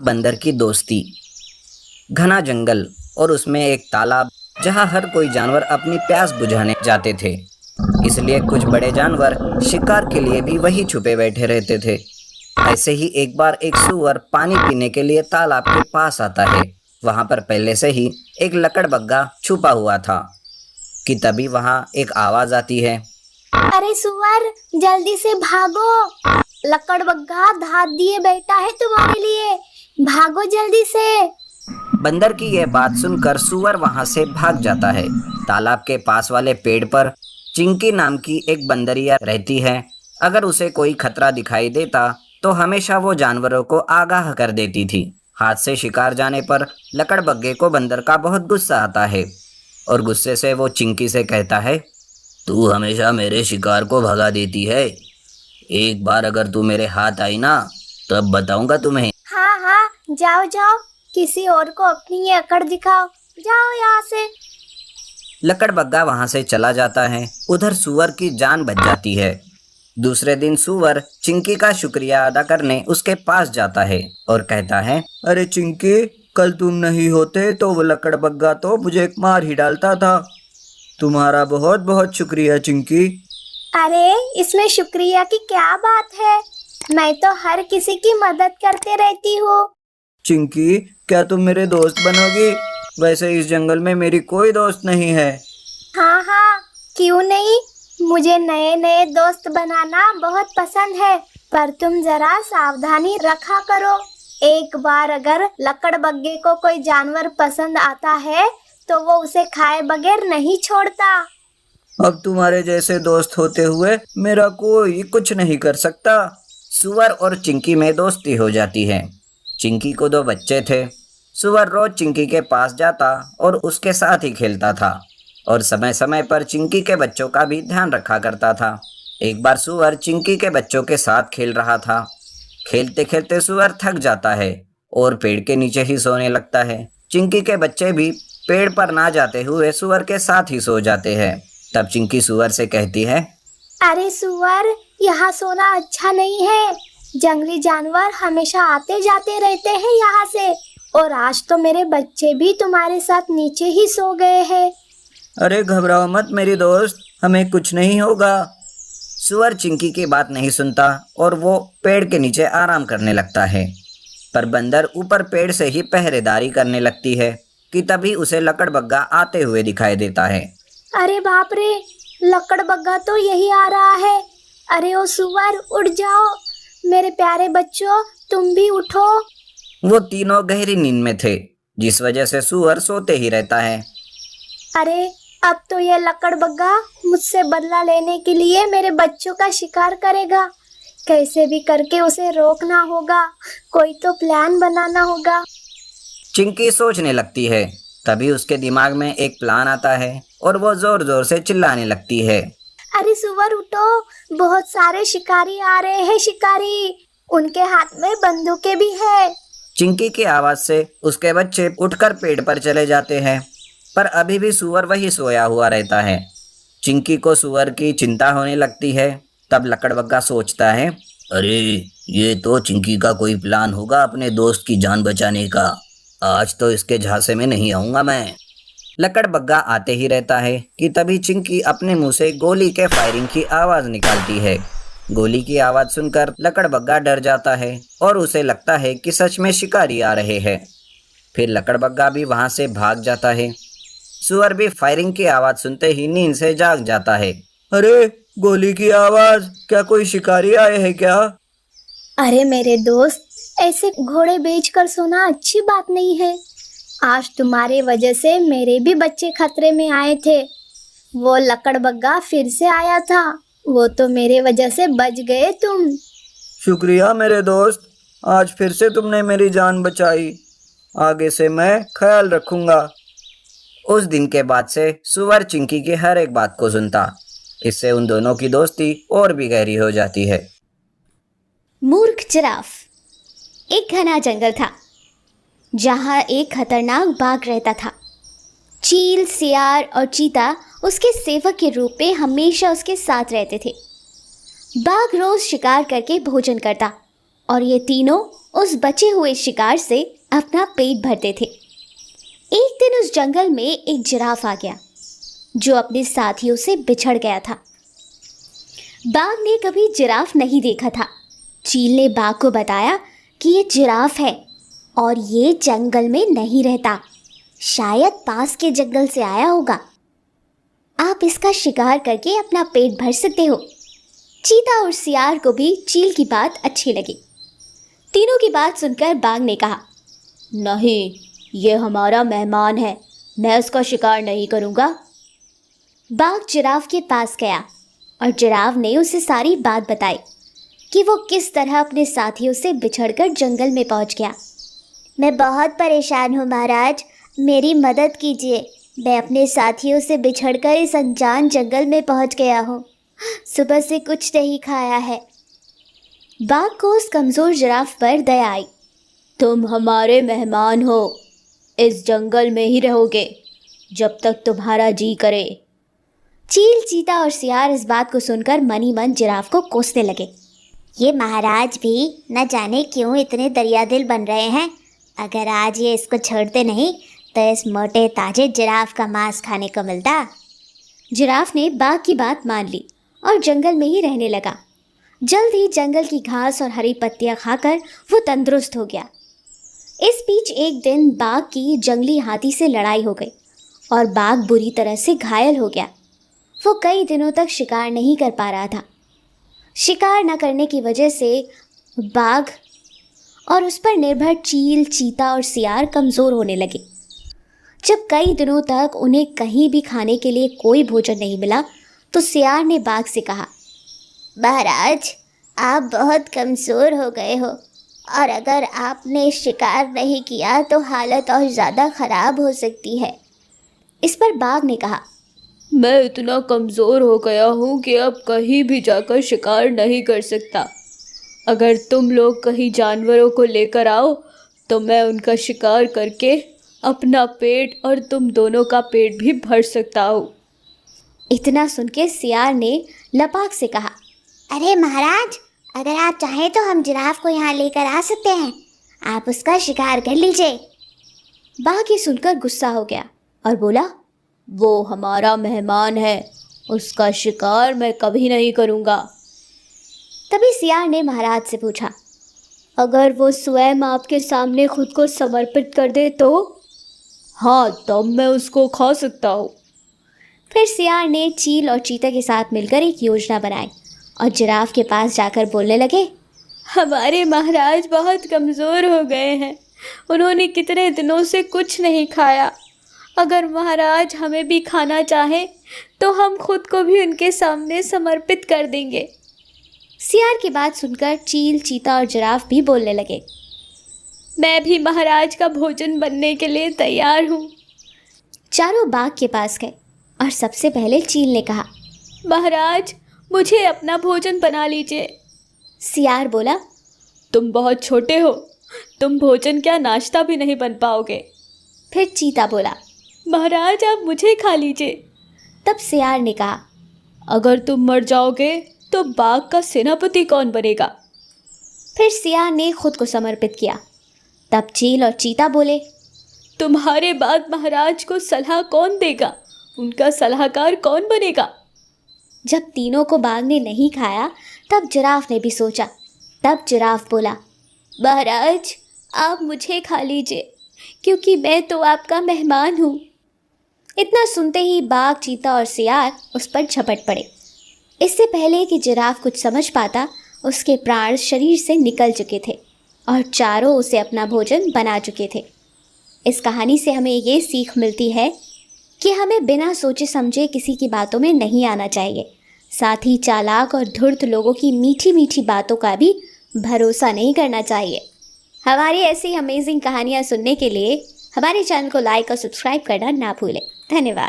बंदर की दोस्ती। घना जंगल और उसमें एक तालाब जहाँ हर कोई जानवर अपनी प्यास बुझाने जाते थे। इसलिए कुछ बड़े जानवर शिकार के लिए भी वहीं छुपे बैठे रहते थे। ऐसे ही एक बार एक सूअर पानी पीने के लिए तालाब के पास आता है। वहां पर पहले से ही एक लकड़बग्गा छुपा हुआ था कि तभी वहां एक आवाज आती है। अरे सुअर, जल्दी से भागो, लकड़बग्गा धात दिए बैठा है तुम्हारे लिए, भागो जल्दी से। बंदर की यह बात सुनकर सूअर वहां से भाग जाता है। तालाब के पास वाले पेड़ पर चिंकी नाम की एक बंदरिया रहती है। अगर उसे कोई खतरा दिखाई देता तो हमेशा वो जानवरों को आगाह कर देती थी। हाथ से शिकार जाने पर लकड़बग्गे को बंदर का बहुत गुस्सा आता है और गुस्से से वो चिंकी से कहता है, तू हमेशा मेरे शिकार को भगा देती है। एक बार अगर तू मेरे हाथ आई ना, तब बताऊंगा तुम्हें। हाँ हाँ, जाओ जाओ, किसी और को अपनी ये अकड़ दिखाओ, जाओ यहाँ से। लकड़बग्गा वहां से चला जाता है। उधर सूअर की जान बच जाती है। दूसरे दिन सूअर चिंकी का शुक्रिया अदा करने उसके पास जाता है और कहता है, अरे चिंकी, कल तुम नहीं होते तो वो लकड़बग्गा तो मुझे मार ही डालता था। तुम्हारा बहुत बहुत शुक्रिया चिंकी। अरे इसमें शुक्रिया की क्या बात है, मैं तो हर किसी की मदद करते रहती हूँ। चिंकी, क्या तुम मेरे दोस्त बनोगी? वैसे इस जंगल में मेरी कोई दोस्त नहीं है। हाँ हाँ, क्यों नहीं, मुझे नए नए दोस्त बनाना बहुत पसंद है, पर तुम जरा सावधानी रखा करो। एक बार अगर लकड़बग्गे को कोई जानवर पसंद आता है तो वो उसे खाए बगैर नहीं छोड़ता। अब तुम्हारे जैसे दोस्त होते हुए मेरा कोई कुछ नहीं कर सकता। सूअर और चिंकी में दोस्ती हो जाती है। चिंकी को 2 बच्चे थे। सूअर रोज चिंकी के पास जाता और उसके साथ ही खेलता था और समय समय पर चिंकी के बच्चों का भी ध्यान रखा करता था। एक बार सूअर चिंकी के बच्चों के साथ खेल रहा था। खेलते खेलते सूअर थक जाता है और पेड़ के नीचे ही सोने लगता है। चिंकी के बच्चे भी पेड़ पर ना जाते हुए सूअर के साथ ही सो जाते हैं। तब चिंकी सूअर से कहती है, अरे सुअर, यहाँ सोना अच्छा नहीं है, जंगली जानवर हमेशा आते जाते रहते हैं यहाँ से, और आज तो मेरे बच्चे भी तुम्हारे साथ नीचे ही सो गए हैं। अरे घबराओ मत मेरी दोस्त, हमें कुछ नहीं होगा। सूअर चिंकी की बात नहीं सुनता और वो पेड़ के नीचे आराम करने लगता है। पर बंदर ऊपर पेड़ से ही पहरेदारी करने लगती है कि तभी उसे लकड़बग्गा आते हुए दिखाई देता है। अरे बाप रे, लकड़बग्गा तो यही आ रहा है। अरे ओ सुअर, उठ जाओ, मेरे प्यारे बच्चों, तुम भी उठो। वो तीनों गहरी नींद में थे, जिस वजह से सूअर सोते ही रहता है। अरे अब तो यह लकड़बग्गा मुझसे बदला लेने के लिए मेरे बच्चों का शिकार करेगा। कैसे भी करके उसे रोकना होगा, कोई तो प्लान बनाना होगा। चिंकी सोचने लगती है। तभी उसके दिमाग में एक प्लान आता है और वो जोर जोर से चिल्लाने लगती है, अरे सुअर उठो, बहुत सारे शिकारी आ रहे हैं, शिकारी, उनके हाथ में बंदूकें भी है। चिंकी की आवाज से उसके बच्चे उठकर पेड़ पर चले जाते हैं, पर अभी भी सूअर वही सोया हुआ रहता है। चिंकी को सूअर की चिंता होने लगती है। तब लकड़बग्गा सोचता है, अरे ये तो चिंकी का कोई प्लान होगा अपने दोस्त की जान बचाने का। आज तो इसके झांसे में नहीं आऊंगा मैं। लकड़बग्गा आते ही रहता है कि तभी चिंकी अपने मुंह से गोली के फायरिंग की आवाज निकालती है। गोली की आवाज सुनकर लकड़बग्गा डर जाता है और उसे लगता है कि सच में शिकारी आ रहे हैं। फिर लकड़बग्गा भी वहां से भाग जाता है। सूअर भी फायरिंग की आवाज सुनते ही नींद से जाग जाता है। अरे गोली की आवाज, क्या कोई शिकारी आए हैं क्या? अरे मेरे दोस्त, ऐसे घोड़े बेचकर सोना अच्छी बात नहीं है। आज तुम्हारे वजह से मेरे भी बच्चे खतरे में आए थे। वो लकड़बग्गा फिर से आया था, वो तो मेरे वजह से बच गए तुम। शुक्रिया मेरे दोस्त, आज फिर से तुमने मेरी जान बचाई। आगे से मैं ख्याल रखूंगा। उस दिन के बाद से सूअर चिंकी की हर एक बात को सुनता। इससे उन दोनों की दोस्ती और भी गहरी हो जाती है। मूर्ख जिराफ। एक घना जंगल था जहाँ एक खतरनाक बाघ रहता था। चील, सियार और चीता उसके सेवक के रूप में हमेशा उसके साथ रहते थे। बाघ रोज शिकार करके भोजन करता और ये तीनों उस बचे हुए शिकार से अपना पेट भरते थे। एक दिन उस जंगल में एक जिराफ आ गया जो अपने साथियों से बिछड़ गया था। बाघ ने कभी जिराफ नहीं देखा था। चील ने बाघ को बताया कि ये जिराफ है और ये जंगल में नहीं रहता, शायद पास के जंगल से आया होगा। आप इसका शिकार करके अपना पेट भर सकते हो। चीता और सियार को भी चील की बात अच्छी लगी। तीनों की बात सुनकर बाघ ने कहा, नहीं, ये हमारा मेहमान है, मैं उसका शिकार नहीं करूँगा। बाघ जिराफ के पास गया और जिराफ ने उसे सारी बात बताई कि वो किस तरह अपने साथियों से बिछड़कर जंगल में पहुंच गया। मैं बहुत परेशान हूँ महाराज, मेरी मदद कीजिए। मैं अपने साथियों से बिछड़कर इस अनजान जंगल में पहुंच गया हूँ। सुबह से कुछ नहीं खाया है। बाघ को उस कमज़ोर जिराफ पर दया आई। तुम हमारे मेहमान हो, इस जंगल में ही रहोगे जब तक तुम्हारा जी करे। चील, चीता और सियार इस बात को सुनकर मन ही मन जिराफ को कोसने लगे। ये महाराज भी न जाने क्यों इतने दरियादिल बन रहे हैं। अगर आज ये इसको छोड़ते नहीं तो इस मोटे ताजे जिराफ का मांस खाने को मिलता। जिराफ ने बाघ की बात मान ली और जंगल में ही रहने लगा। जल्द ही जंगल की घास और हरी पत्तियां खाकर वो तंदुरुस्त हो गया। इस बीच एक दिन बाघ की जंगली हाथी से लड़ाई हो गई और बाघ बुरी तरह से घायल हो गया। वो कई दिनों तक शिकार नहीं कर पा रहा था। शिकार न करने की वजह से बाघ और उस पर निर्भर चील, चीता और सियार कमज़ोर होने लगे। जब कई दिनों तक उन्हें कहीं भी खाने के लिए कोई भोजन नहीं मिला तो सियार ने बाघ से कहा, महाराज, आप बहुत कमज़ोर हो गए हो और अगर आपने शिकार नहीं किया तो हालत और ज़्यादा ख़राब हो सकती है। इस पर बाघ ने कहा, मैं इतना कमज़ोर हो गया हूँ कि अब कहीं भी जाकर शिकार नहीं कर सकता। अगर तुम लोग कहीं जानवरों को लेकर आओ तो मैं उनका शिकार करके अपना पेट और तुम दोनों का पेट भी भर सकता हूँ। इतना सुन के सियार ने लपाक से कहा, अरे महाराज, अगर आप चाहें तो हम जिराफ को यहाँ लेकर आ सकते हैं। आप उसका शिकार कर लीजिए। बाघ ये सुनकर गुस्सा हो गया और बोला, वो हमारा मेहमान है, उसका शिकार मैं कभी नहीं करूँगा। तभी सियार ने महाराज से पूछा, अगर वो स्वयं आपके सामने खुद को समर्पित कर दे तो? हाँ, तब मैं उसको खा सकता हूँ। फिर सियार ने चील और चीता के साथ मिलकर एक योजना बनाई और जिराफ के पास जाकर बोलने लगे, हमारे महाराज बहुत कमज़ोर हो गए हैं, उन्होंने कितने दिनों से कुछ नहीं खाया। अगर महाराज हमें भी खाना चाहे तो हम खुद को भी उनके सामने समर्पित कर देंगे। सियार की बात सुनकर चील, चीता और जिराफ भी बोलने लगे, मैं भी महाराज का भोजन बनने के लिए तैयार हूँ। चारों बाघ के पास गए और सबसे पहले चील ने कहा, महाराज, मुझे अपना भोजन बना लीजिए। सियार बोला, तुम बहुत छोटे हो, तुम भोजन क्या नाश्ता भी नहीं बन पाओगे। फिर चीता बोला, महाराज, आप मुझे खा लीजिए। तब सियार ने कहा, अगर तुम मर जाओगे तो बाघ का सेनापति कौन बनेगा। फिर सियार ने खुद को समर्पित किया। तब चील और चीता बोले, तुम्हारे बाद महाराज को सलाह कौन देगा, उनका सलाहकार कौन बनेगा। जब तीनों को बाघ ने नहीं खाया तब जिराफ ने भी सोचा। तब जिराफ बोला, महाराज, आप मुझे खा लीजिए क्योंकि मैं तो आपका मेहमान हूँ। इतना सुनते ही बाघ, चीता और सियार उस पर झपट पड़े। इससे पहले कि जिराफ कुछ समझ पाता, उसके प्राण शरीर से निकल चुके थे और चारों उसे अपना भोजन बना चुके थे। इस कहानी से हमें ये सीख मिलती है कि हमें बिना सोचे समझे किसी की बातों में नहीं आना चाहिए। साथ ही चालाक और धूर्त लोगों की मीठी मीठी बातों का भी भरोसा नहीं करना चाहिए। हमारी ऐसी अमेजिंग कहानियाँ सुनने के लिए हमारे चैनल को लाइक और सब्सक्राइब करना ना भूलें। धन्यवाद।